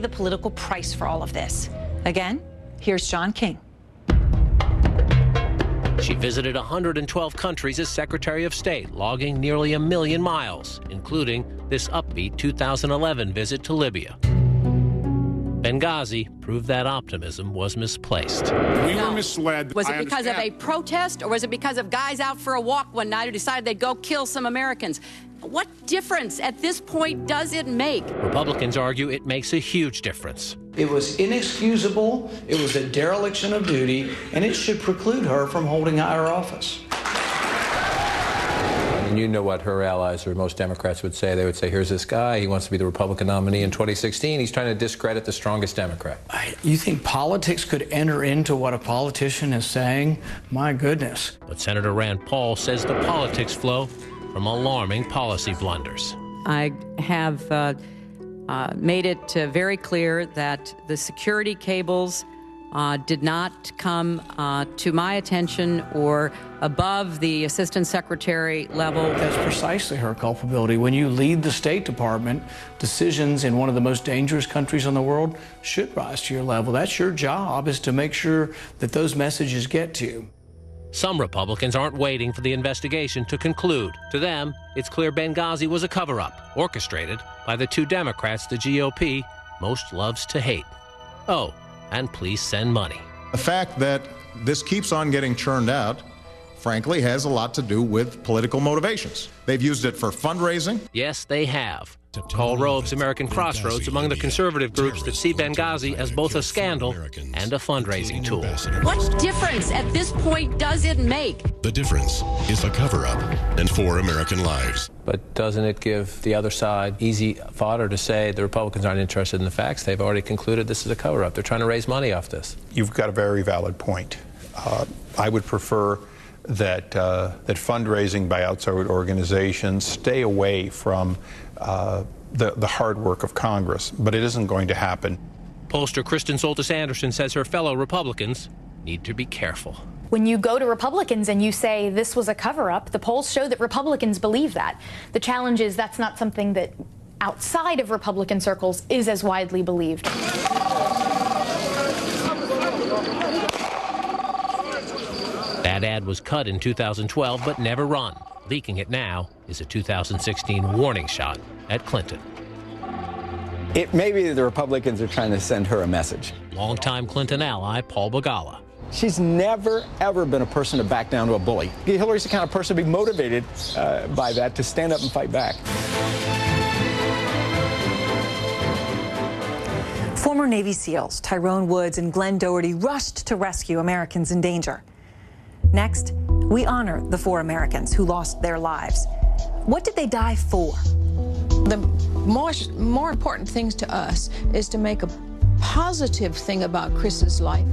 pay the political price for all of this. Again, here's John King. She visited 112 countries as Secretary of State, logging nearly 1 million miles, including this upbeat 2011 visit to Libya. Benghazi proved that optimism was misplaced. We were misled. Was it because of a protest, or was it because of guys out for a walk one night who decided they'd go kill some Americans? What difference at this point does it make? Republicans argue it makes a huge difference. It was inexcusable, it was a dereliction of duty, and it should preclude her from holding higher office. And you know what her allies or most Democrats would say. They would say, here's this guy, he wants to be the Republican nominee in 2016. He's trying to discredit the strongest Democrat. You think politics could enter into what a politician is saying? My goodness. But Senator Rand Paul says the politics flow from alarming policy blunders. I have made it very clear that the security cables did not come to my attention or above the Assistant Secretary level. That's precisely her culpability. When you lead the State Department, decisions in one of the most dangerous countries in the world should rise to your level. That's your job, is to make sure that those messages get to you. Some Republicans aren't waiting for the investigation to conclude. To them, it's clear Benghazi was a cover-up, orchestrated by the two Democrats the GOP most loves to hate. Oh, and please send money. The fact that this keeps on getting churned out, frankly, has a lot to do with political motivations. They've used it for fundraising. Yes, they have. Paul Rove's American Crossroads among the conservative groups that see Benghazi as both a scandal and a fundraising tool. What difference at this point does it make? The difference is a cover-up and 4 American lives. But doesn't it give the other side easy fodder to say the Republicans aren't interested in the facts? They've already concluded this is a cover-up. They're trying to raise money off this. You've got a very valid point. I would prefer that fundraising by outside organizations stay away from the hard work of Congress, but it isn't going to happen. Pollster Kristen Soltis Anderson says her fellow Republicans need to be careful. When you go to Republicans and you say this was a cover-up, the polls show that Republicans believe that. The challenge is that's not something that outside of Republican circles is as widely believed. That ad was cut in 2012 but never run. Leaking it now is a 2016 warning shot at Clinton. It may be that the Republicans are trying to send her a message. Longtime Clinton ally Paul Begala. She's never, ever been a person to back down to a bully. Hillary's the kind of person to be motivated by that, to stand up and fight back. Former Navy SEALs Tyrone Woods and Glenn Doherty rushed to rescue Americans in danger. Next, we honor the 4 Americans who lost their lives. What did they die for? The more important things to us is to make a positive thing about Chris's life.